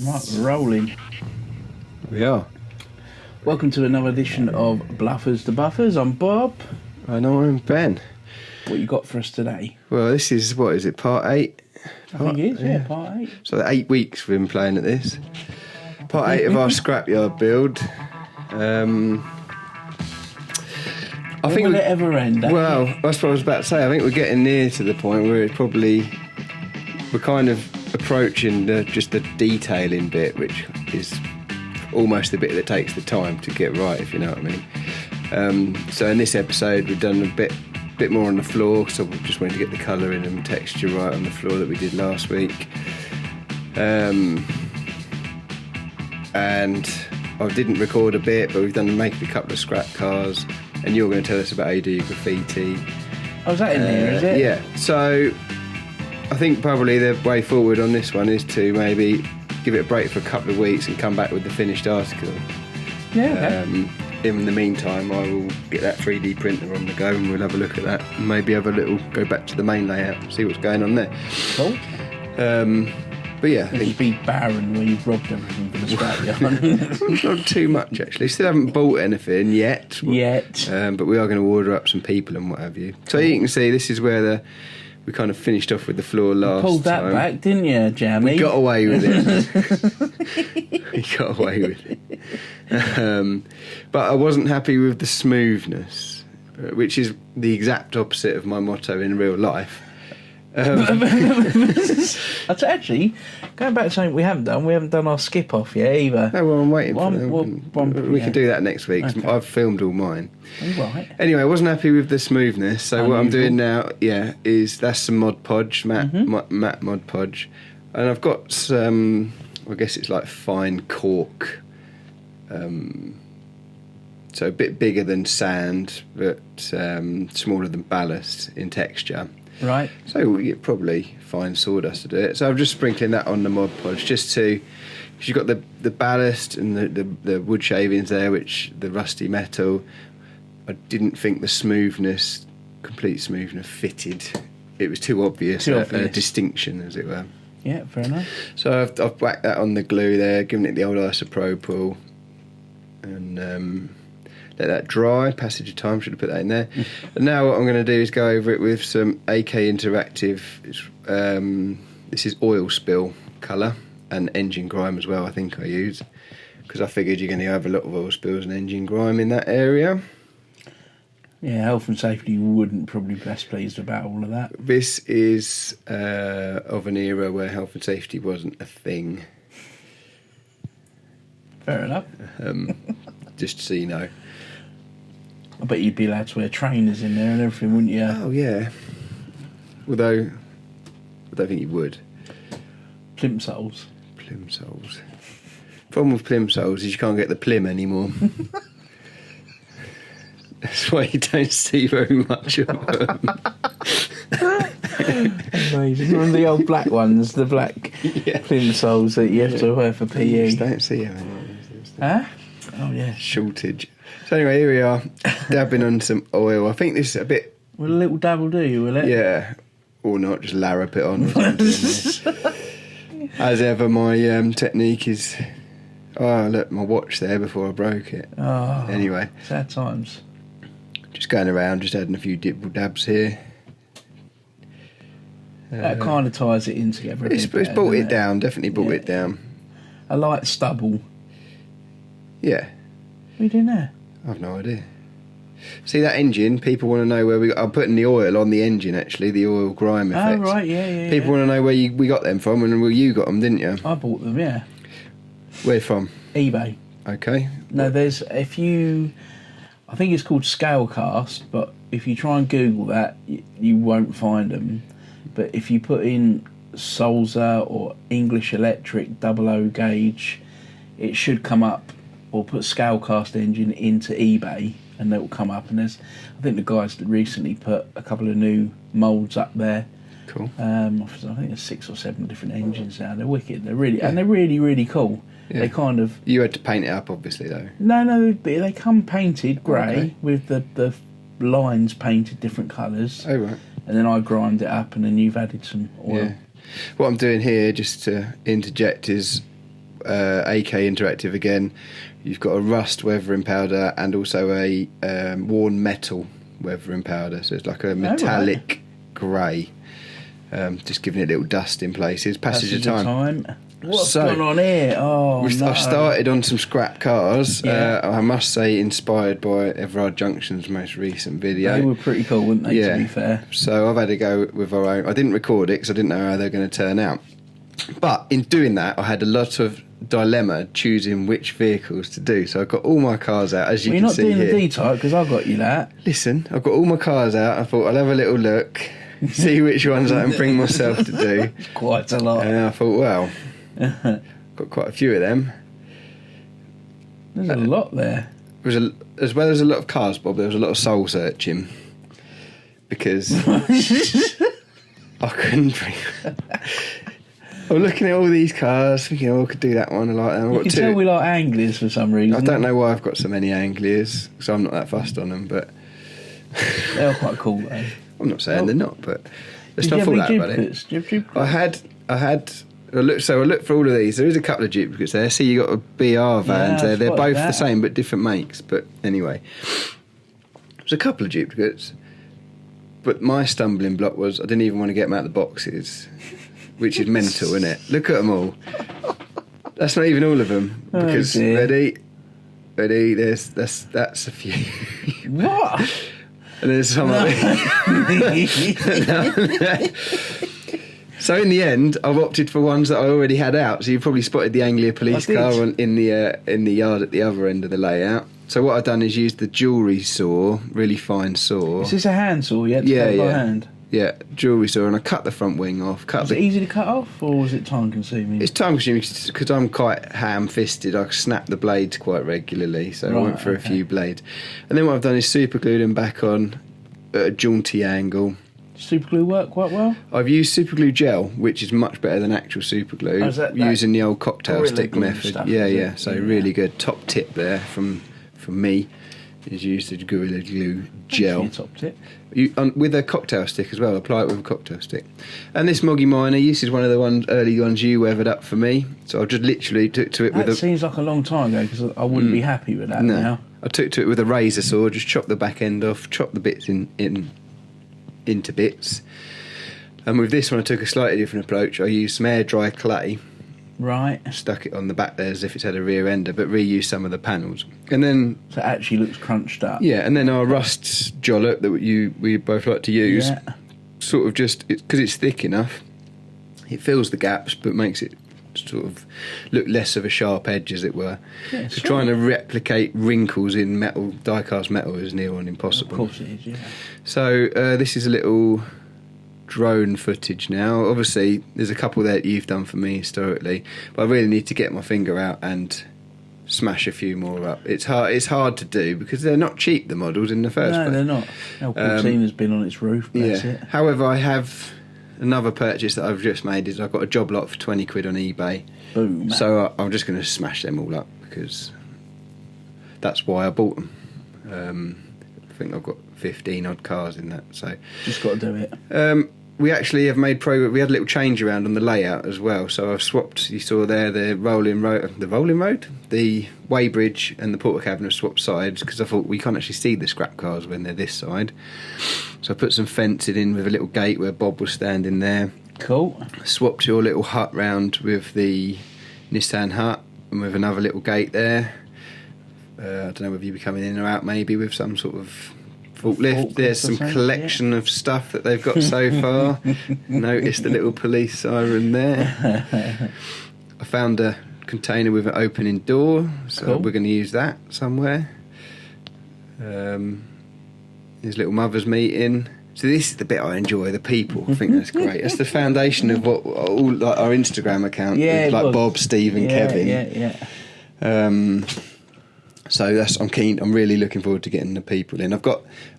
Right, we're rolling. We are. Welcome to another edition of Bluffers to Buffers. I'm Bob. I know I'm Ben. What you got for us today? Well, this is, what is it, part 8? I think it is, yeah, part 8. So 8 weeks we've been playing at this. Part 8 of our Scrapyard build. I think will it ever end? Well, that's what I was about to say. I think we're getting near to the point where we're kind of approaching just the detailing bit, which is almost the bit that takes the time to get right, if you know what I mean. So in this episode we've done a bit more on the floor, so we just wanted to get the colouring and texture right on the floor that we did last week. And I didn't record a bit, but we've done maybe a couple of scrap cars, and you're going to tell us about how you do your graffiti. Oh, is that in there, is it? Yeah, so I think probably the way forward on this one is to maybe give it a break for a couple of weeks and come back with the finished article. Yeah, okay. In the meantime, I will get that 3D printer on the go and we'll have a look at that and maybe go back to the main layout and see what's going on there. Cool. But yeah, I It'd think be barren where you've robbed everything from the scrapyard. not too much actually. Still haven't bought anything yet. But we are going to order up some people and what have you. So you can see this is where we kind of finished off with the floor last time. Pulled that back, didn't you, Jamie? We got away with it. We got away with it. But I wasn't happy with the smoothness, which is the exact opposite of my motto in real life. That's actually going back to something we haven't done our skip off yet either. No, well, I'm waiting for them. We can do that next week. Okay. I've filmed all mine. All right. Anyway, I wasn't happy with the smoothness, so what I'm doing now, is that's some Mod Podge, matte Mod Podge, and I've got some, I guess it's like fine cork, so a bit bigger than sand, but smaller than ballast in texture. Right. So we get probably fine sawdust to do it. So I'm just sprinkling that on the Mod Podge just to, because you've got the ballast and the wood shavings there, which the rusty metal. I didn't think the complete smoothness fitted. It was too obvious. A distinction, as it were. Yeah, fair enough. So I've whacked that on the glue there, given it the old isopropyl, and let that dry. Passage of time, should have put that in there. And now what I'm going to do is go over it with some AK Interactive. This is oil spill colour and engine grime as well, I think I use, because I figured you're going to have a lot of oil spills and engine grime in that area. Yeah, health and safety wouldn't probably be best pleased about all of that. This is of an era where health and safety wasn't a thing. Fair enough. Just so you know. I bet you'd be allowed to wear trainers in there and everything, wouldn't you? Oh, yeah. Although, I don't think you would. Plimsolls. Plimsolls. Problem with plimsolls is you can't get the plim anymore. That's why you don't see very much of them. Amazing. Remember the old black ones, the black plimsolls that you have to wear for PE? You just don't see them anymore. Huh? Oh, yeah. Shortage. So anyway, here we are, dabbing on some oil. I think this is a bit... Will a little dabble do you, will it? Yeah. Or not, just larrup it on. As ever, my technique is... Oh, look, my watch there before I broke it. Oh, anyway. Sad times. Just going around, just adding a few dibble dabs here. That kind of ties it in together a bit. It's brought it down, definitely brought it down. A light stubble. Yeah. What are you doing there? I've no idea. See that engine? People want to know where I'm putting the oil on the engine, actually, the oil grime effects. Oh, right, yeah. People want to know where we got them from, and you got them, didn't you? I bought them, yeah. Where from? eBay. Okay. No, I think it's called Scalecast, but if you try and Google that, you won't find them. But if you put in Solza or English Electric 00 gauge, it should come up, or put Scalecast engine into eBay and it will come up. And I think the guys that recently put a couple of new moulds up there. Cool. I think there's 6 or 7 different engines now. They're wicked. They're really, really cool. Yeah. They kind of... You had to paint it up, obviously, though. No, they come painted grey with the lines painted different colours. Oh, right. And then I grimed it up, and then you've added some oil. Yeah. What I'm doing here, just to interject, is AK Interactive again. You've got a rust weathering powder and also a worn metal weathering powder. So it's like a metallic grey. Just giving it a little dust in places. Passage of time. What's going on here? Oh, no. I've started on some scrap cars. Yeah. I must say, inspired by Everard Junction's most recent video. They were pretty cool, weren't they, to be fair? So I've had to go with our own. I didn't record it because I didn't know how they were going to turn out. But in doing that, I had a lot of dilemma choosing which vehicles to do. So I've got all my cars out, as you can see here. You're not doing the D-type, because I got you that. Listen, I've got all my cars out. I thought I'll have a little look, see which ones I can bring myself to do. Quite a lot. And I thought, well, got quite a few of them. There's a lot there. As well as a lot of cars, Bob, there was a lot of soul searching. Because I couldn't bring... I'm looking at all these cars, thinking, I could do that one, I like that. You can tell we like Anglers for some reason. I don't know why I've got so many Anglers, because I'm not that fussed on them, but... They are quite cool, though. I'm not saying they're not, but let's not fall out about it. Did you have duplicates? I looked for all of these. There is a couple of duplicates there. See, you got a BR vans there. They're both the same, but different makes. But anyway, there's a couple of duplicates. But my stumbling block was I didn't even want to get them out of the boxes, which is mental, isn't it? Look at them all. That's not even all of them. Because ready. That's a few. What? And there's some of it. So in the end, I've opted for ones that I already had out. So you probably spotted the Anglia police car in the yard at the other end of the layout. So what I've done is used the jewellery saw, really fine saw. Is this a hand saw? You had to cut it by hand? Yeah, jewellery saw, and I cut the front wing off. Was it easy to cut off, or was it time consuming? It's time consuming because I'm quite ham-fisted. I snap the blades quite regularly, so I went for a few blades. And then what I've done is super glued them back on at a jaunty angle. Super glue work quite well? I've used super glue gel, which is much better than actual super glue, using the old cocktail stick method. Stuff, So really good. Top tip there from me is use the Gorilla Glue gel. Top tip. With a cocktail stick as well. Apply it with a cocktail stick. And this Moggy Miner, this is one of the early ones you weathered up for me. So I just literally took to it with a... That seems like a long time ago because I wouldn't be happy with that now. I took to it with a razor saw, just chopped the back end off, chopped the bits into bits. And with this one I took a slightly different approach. I used some air dry clay. Right. Stuck it on the back there as if it's had a rear ender, but reused some of the panels. And then... So it actually looks crunched up. Yeah, and then our rust jollop that we both like to use, sort of just... Because it's thick enough, it fills the gaps, but makes it sort of look less of a sharp edge, as it were. Yeah, so trying to replicate wrinkles in metal, die-cast metal, is near on impossible. Of course it is, yeah. So this is a little... drone footage now. Obviously there's a couple there that you've done for me historically, but I really need to get my finger out and smash a few more up. It's hard to do because they're not cheap, the models, in the first place. No, they're not. El Cortina's been on its roof, that's it. However, I have another purchase that I've just made. Is I've got a job lot for 20 quid on eBay. Boom. So I'm just going to smash them all up because that's why I bought them. I think I've got 15 odd cars in that, so just got to do it. We actually have made progress. We had a little change around on the layout as well, so I've swapped, you saw there, the rolling road, the weighbridge and the porter cabin have swapped sides because I thought we can't actually see the scrap cars when they're this side, so I put some fencing in with a little gate where Bob was standing there. Cool. Swapped your little hut round with the Nissan hut and with another little gate there. I don't know whether you'll be coming in or out maybe with some sort of forklift. There's some collection of stuff that they've got so far. Noticed the little police siren there. I found a container with an opening door, so we're going to use that somewhere. There's little mothers meeting. So this is the bit I enjoy, the people. I think that's great. That's the foundation of what all like our Instagram account, with, like Bob, Steve, and Kevin. So I'm really looking forward to getting the people in. I've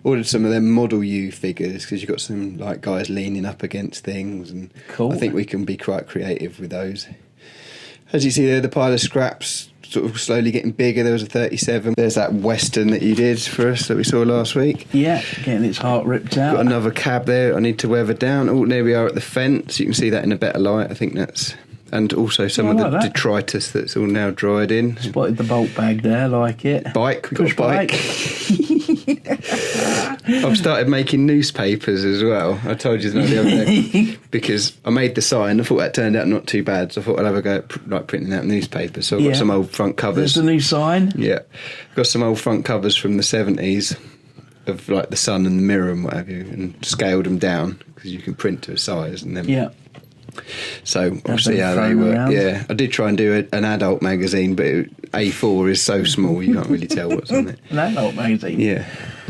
ordered some of them Model U figures because you've got some like guys leaning up against things, and I think we can be quite creative with those. As you see there, the pile of scraps sort of slowly getting bigger. There was a 37. There's that Western that you did for us that we saw last week. Yeah, getting its heart ripped out. Got another cab there I need to weather down. Oh, there we are at the fence. You can see that in a better light. I think that's And also some of the detritus that's all now dried in. Spotted the bulk bag there, like it. Bike, we've got a bike. I've started making newspapers as well. I told you that the other day. Because I made the sign, I thought that turned out not too bad, so I thought I'd have a go at like printing out newspapers. So I've got some old front covers. There's the new sign? Yeah. Got some old front covers from the 70s of like the sun and the mirror and what have you, and scaled them down because you can print to a size and then... Yeah. So I'll see how they work. Around. Yeah, I did try and do an adult magazine, but A4 is so small you can't really tell what's on it. An adult magazine? Yeah,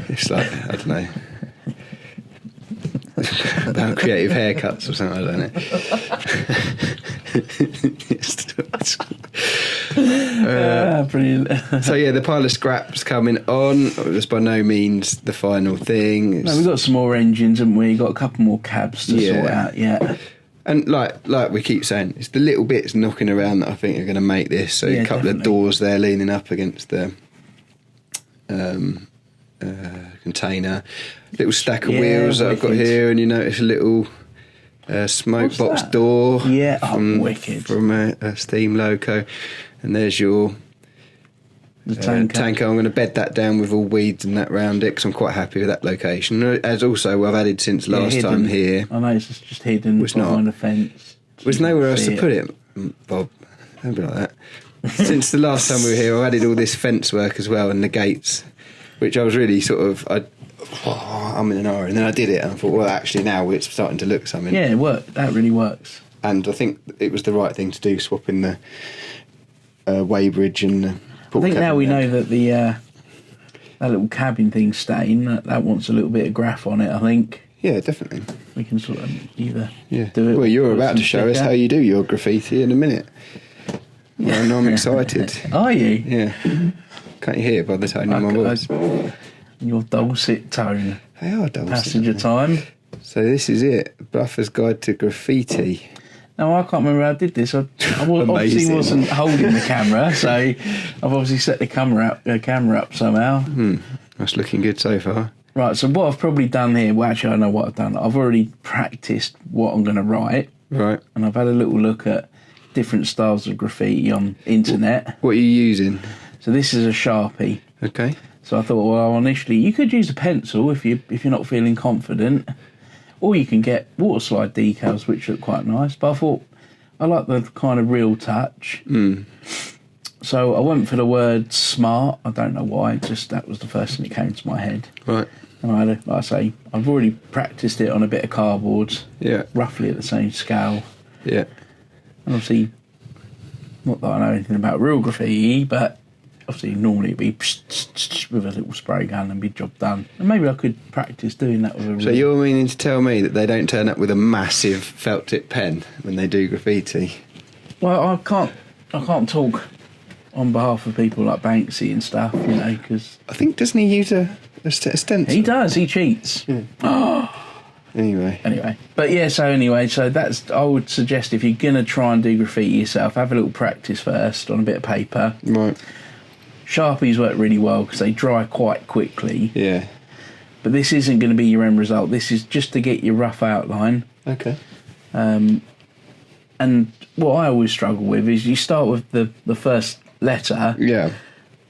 it's like, I don't know, about creative haircuts or something, I don't know. Brilliant. So yeah, the pile of scraps coming on. It's by no means the final thing. No, we've got some more engines, haven't we? Got a couple more cabs to sort out. Yeah. And like we keep saying, it's the little bits knocking around that I think are going to make this. So a couple of doors there leaning up against the container, little stack of wheels that I've got here, and you notice a little smoke box door. Yeah, wicked. From a steam loco, and there's your tanker. I'm going to bed that down with all weeds and that round it because I'm quite happy with that location. As also I've added since last time here. I know it's just hidden behind a fence. There's nowhere else to put it, Bob. Don't be like that. Since the last time we were here, I've added all this fence work as well and the gates, which I was really sort of... I'm in an hour, and then I did it and I thought, well, actually now it's starting to look something. Yeah, it worked. That really works. And I think it was the right thing to do, swapping the weighbridge and the... I think now we know that the that little cabin thing's staying. That wants a little bit of graph on it, I think. Yeah, definitely. We can sort of either do it. Well, you're about to show us how you do your graffiti in a minute. Yeah, and I'm excited. Are you? Yeah. Can't you hear by the tone of my voice? Your dulcet tone. They are dulcet. Passenger time. So this is it. Bluffer's Guide to Graffiti. No, I can't remember how I did this. I obviously wasn't holding the camera, so I've obviously set the camera up somehow. That's looking good so far. Right, so what I've probably done here, well, actually I know what I've done. I've already practiced what I'm going to write. Right. And I've had a little look at different styles of graffiti on internet. What are you using? So this is a Sharpie. Okay. So I thought, well, initially you could use a pencil if you're not feeling confident. Or you can get water slide decals, which look quite nice. But I thought, I like the kind of real touch. So I went for the word smart. I don't know why, just that was the first thing that came to my head. Right. And I had, like I say, I've already practiced it on a bit of cardboard. Yeah. Roughly at the same scale. Yeah. And obviously, not that I know anything about real graffiti, but obviously normally it'd be with a little spray gun and be job done. And maybe I could practice doing that with a So you're meaning to tell me that they don't turn up with a massive felt tip pen when they do graffiti? Well, I can't talk on behalf of people like Banksy and stuff, you know, because... I think, doesn't he use a stencil? He does, he cheats. Yeah. Anyway. But yeah, so that's... I would suggest if you're going to try and do graffiti yourself, have a little practice first on a bit of paper. Right. Sharpies work really well because they dry quite quickly. Yeah. But this isn't going to be your end result. This is just to get your rough outline. Okay. And what I always struggle with is you start with the first letter. Yeah.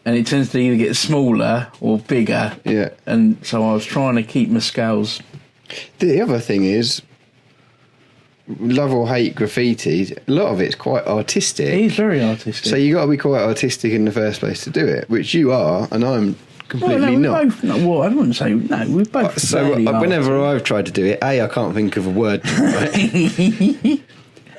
And it tends to either get smaller or bigger. Yeah. And so I was trying to keep my scales. The other thing is, love or hate graffiti, a lot of it's quite artistic. It is very artistic. So you got to be quite artistic in the first place to do it, which you are, and I'm completely not. Both, I wouldn't say no. We're both. So whenever I've tried to do it, A, I can't think of a word to write,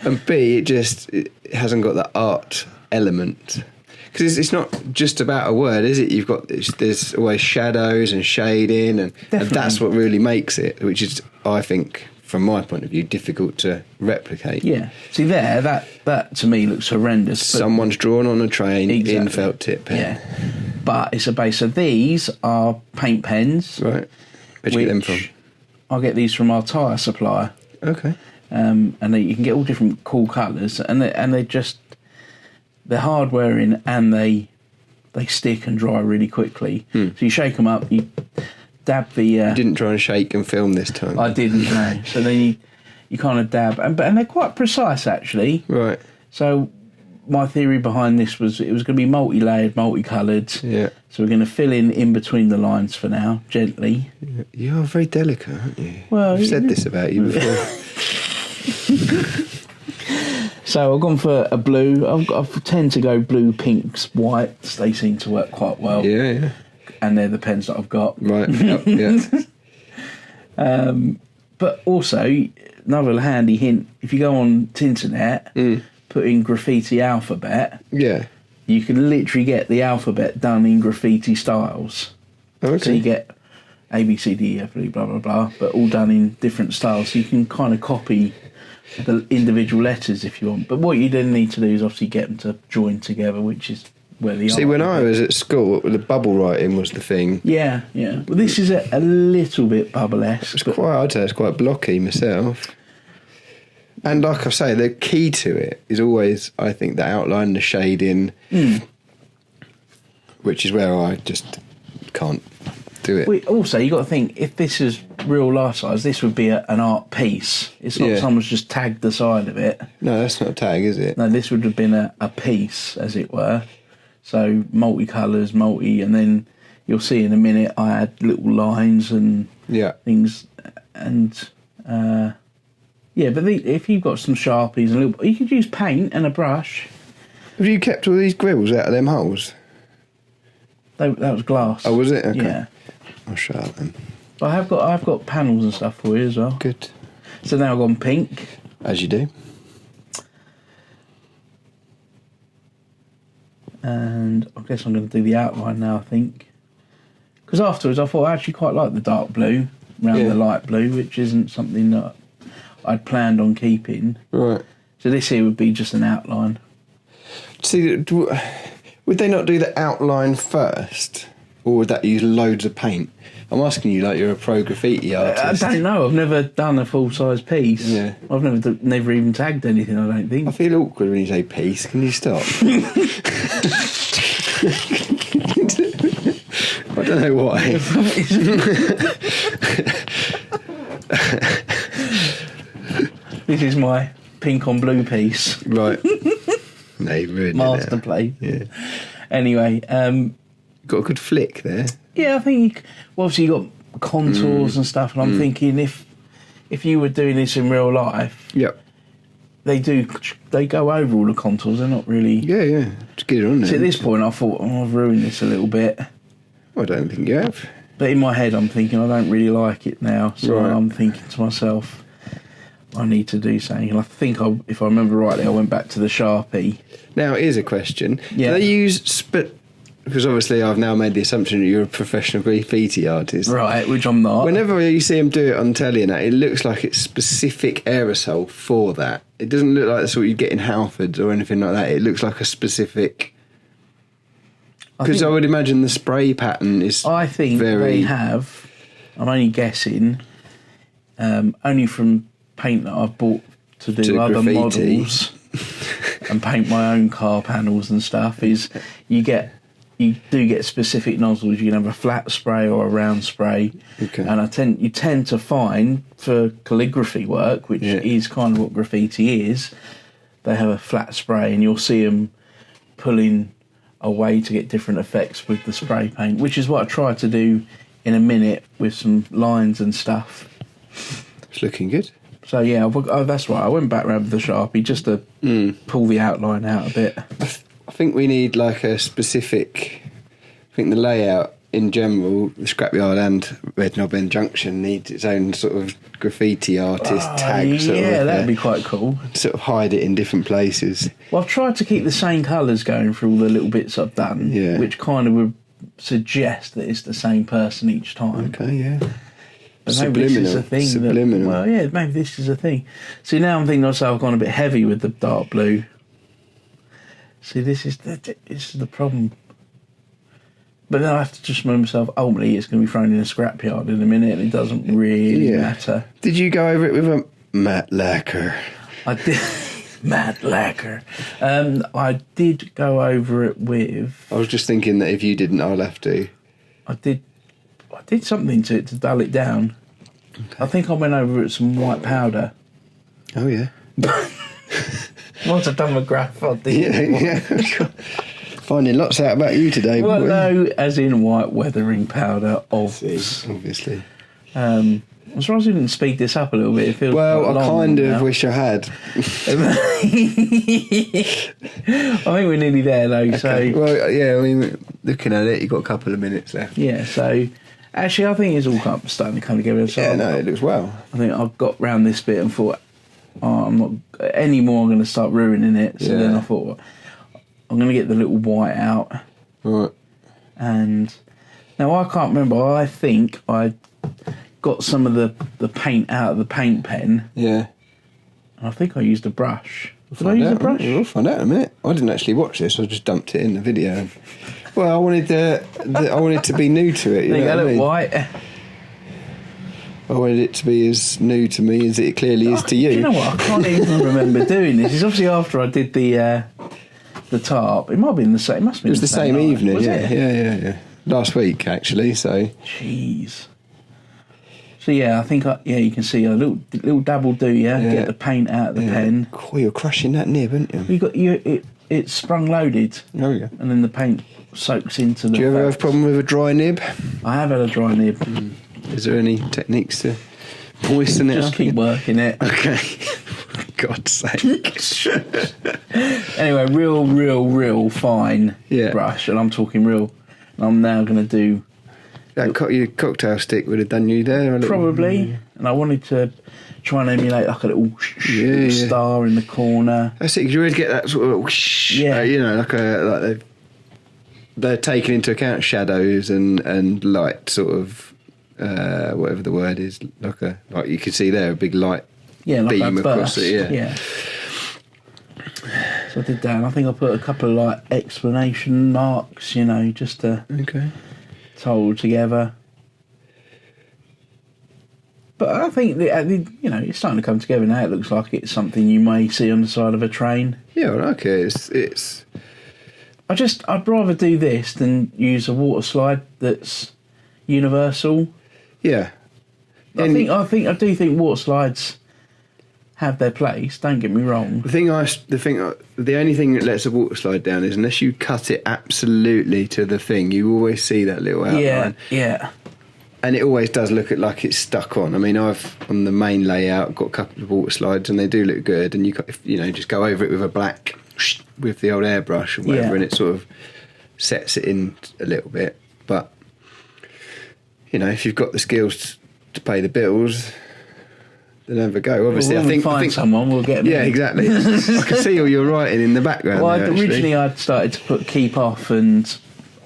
and B, it hasn't got that art element. Because it's not just about a word, is it? There's always shadows and shading, and that's what really makes it, which is, I think, from my point of view, difficult to replicate. Yeah. See there, that to me looks horrendous. Someone's drawn on a train in felt tip pen. Yeah. But it's a base. So these are paint pens. Right. Where'd you get them from? I get these from our tyre supplier. Okay. And you can get all different cool colours, and they're hard wearing, and they stick and dry really quickly. So you shake them up, you dab the... You didn't try and shake and film this time. I didn't, no. So then you kind of dab, and they're quite precise actually. Right. So my theory behind this was it was going to be multi-layered, multicoloured. Yeah. So we're going to fill in between the lines for now, gently. You're very delicate, aren't you? Well, I've said this about you before. So I've gone for a blue. I tend to go blue, pinks, whites. They seem to work quite well. Yeah. And they're the pens that I've got. Right. Yeah. But also, another handy hint, if you go on Tinternet, put in graffiti alphabet, Yeah. you can literally get the alphabet done in graffiti styles. Oh, okay. So you get A, B, C, D, E, F, G, blah, blah, blah, but all done in different styles. So you can kind of copy the individual letters if you want. But what you then need to do is obviously get them to join together, which is where the See, when I was at school, the bubble writing was the thing. Yeah. Well, this is a little bit bubble-esque. I'd say it's quite blocky myself. And like I say, the key to it is always, I think, the outline, the shading, which is where I just can't do it. Also, you got to think, if this is real life size, this would be an art piece. It's not someone's just tagged the side of it. No, that's not a tag, is it? No, this would have been a piece, as it were. So multicolours, and then you'll see in a minute I had little lines and things, and but if you've got some Sharpies and you could use paint and a brush. Have you kept all these grills out of them holes? That was glass. Oh, was it? Okay. Yeah. I'll shut up then. But I've got panels and stuff for you as well. Good. So now I've gone pink. As you do. And I guess I'm going to do the outline now, I think. Because afterwards I thought I actually quite like the dark blue around the light blue, which isn't something that I'd planned on keeping. Right. So this here would be just an outline. See, would they not do the outline first? Or would that use loads of paint? I'm asking you like you're a pro graffiti artist. I don't know. I've never done a full-size piece. Yeah. I've never even tagged anything, I don't think. I feel awkward when you say piece. Can you stop? I don't know why. This is my pink on blue piece. Right. No, you ruined Master it. plate. Yeah. Anyway, got a good flick there. yeah, I think obviously you got contours and stuff, and I'm thinking if you were doing this in real life, Yep. they go over all the contours. They're not really. Yeah. Just get it on there. So at this point, I thought, I've ruined this a little bit. I don't think you have. But in my head, I'm thinking I don't really like it now. So Right. I'm thinking to myself, I need to do something. And I think, if I remember rightly, I went back to the Sharpie. Now, here's a question. Yeah. Do they use because obviously I've now made the assumption that you're a professional graffiti artist. Right, which I'm not. Whenever you see them do it on telly and that, it looks like it's specific aerosol for that. It doesn't look like the sort you get in Halfords or anything like that. It looks like a specific... Because I would imagine the spray pattern is I think they have, I'm only guessing, only from paint that I've bought to do other graffiti. models and paint my own car panels and stuff, is you do get specific nozzles. You can have a flat spray or a round spray. Okay. And you tend to find for calligraphy work, which is kind of what graffiti is, they have a flat spray, and you'll see them pulling a way to get different effects with the spray paint, which is what I try to do in a minute with some lines and stuff. It's looking good. So yeah, that's right. I went back round with the Sharpie just to pull the outline out a bit. I think we need like a specific... I think the layout in general, the Scrapyard and Red Knob End Junction needs its own sort of graffiti artist tag. Sort Yeah, of, that'd be quite cool. Sort of hide it in different places. Well, I've tried to keep the same colours going for all the little bits I've done, which kind of would suggest that it's the same person each time. Okay, yeah. But maybe this is a thing. Subliminal. Maybe this is a thing. See, now I'm thinking also I've gone a bit heavy with the dark blue. See, this is the problem. But then I have to just remember myself, ultimately it's going to be thrown in a scrapyard in a minute, and it doesn't really matter. Did you go over it with a matte lacquer? I did. Matte lacquer. I did go over it with... I was just thinking that if you didn't, I'll have to. I did something to it to dull it down. Okay. I think I went over it with some white powder. Oh, yeah. Once I've done my graffiti. Yeah. Finding lots out about you today, Well, boy. no, as in white weathering powder, Obviously. I'm surprised we didn't speed this up a little bit. It feels Well, quite I long kind of now. wish I had. I think we're nearly there though. So Well, yeah, I mean, looking at it, you've got a couple of minutes left. yeah, so actually, I think it's all starting to come together. So Yeah, no, it looks well. I think I've got round this bit and thought, oh, I'm not anymore. I'm going to start ruining it. So then I thought, well, I'm going to get the little white out. Right. And now I can't remember. I think I got some of the paint out of the paint pen. Yeah. And I think I used a brush. Did I Find use a out. brush? We'll find out in a minute. I didn't actually watch this. I just dumped it in the video. Well, I wanted I wanted to be new to it. You There you know go, what I look mean? white. I wanted it to be as new to me as it clearly is to you. Do you know what? I can't even remember doing this. It's obviously after I did the tarp. It might have been the same. It must have been It was the same night, evening. was Yeah, it? yeah. Last week, actually. So. Jeez. So yeah, I think you can see a little dabble do. Yeah, get the paint out of the pen. Cool, you're crushing that nib, aren't you? You got it's sprung loaded. Oh yeah. And then the paint soaks into the. Do you ever have a problem with a dry nib? I have had a dry nib. Is there any techniques to moisten it? Just keep working it. Okay. For God's sake. Anyway, real fine brush, and I'm talking real. And I'm now going to do Your cocktail stick would have done you there. A little- probably, and I wanted to try and emulate like a little star in the corner. That's it. 'Cause you always get that sort of you know, like they're taking into account shadows and light, sort of whatever the word is, like you can see there a big light Like beam a across burst. it. Yeah. So I did that, and I think I put a couple of like explanation marks, just to hold together. But I think it's starting to come together now. It looks like it's something you may see on the side of a train. Yeah, I like it. It's. I'd rather do this than use a water slide that's universal. Yeah. I do think water slides have their place. Don't get me wrong. The only thing that lets a water slide down is unless you cut it absolutely to the thing, you always see that little outline. Yeah. And it always does look like it's stuck on. I mean, I've on the main layout got a couple of water slides, and they do look good. And just go over it with a black with the old airbrush or whatever, and it sort of sets it in a little bit. But if you've got the skills to pay the bills, then have a go. Obviously, I think someone will get me. Yeah, exactly. I can see all your writing in the background. Well, there, originally I'd started to put keep off and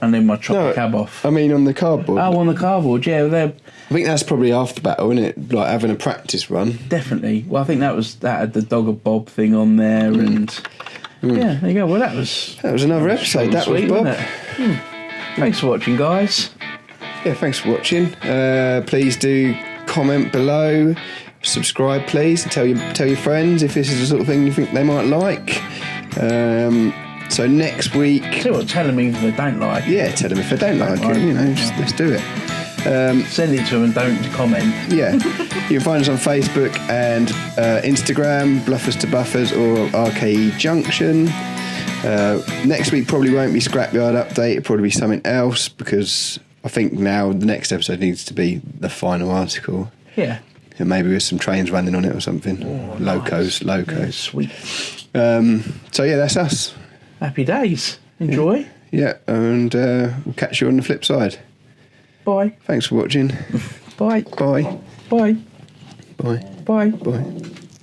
then my chop the cab off. I mean, on the cardboard. Oh, on the cardboard, yeah. I think that's probably after battle, isn't it? Like having a practice run. Definitely. Well, I think that had the Dog of Bob thing on there, and yeah, there you go. Well, that was another episode. That was Bob. Thanks for watching, guys. Yeah, thanks for watching. Please do comment below, subscribe, please, and tell your friends if this is the sort of thing you think they might like. So next week... Tell them if they don't like it. Yeah, tell them if they don't like it. Just let's do it. Send it to them and don't comment. Yeah. You can find us on Facebook and Instagram, Bluffers to Buffers or RKE Junction. Next week probably won't be Scrapyard update. It'll probably be something else, because I think now the next episode needs to be the final article. Yeah. And maybe with some trains running on it or something. Locos. Yeah, sweet. So yeah, that's us. Happy days. Enjoy. Yeah, and we'll catch you on the flip side. Bye. Thanks for watching. Bye. Bye. Bye. Bye. Bye. Bye.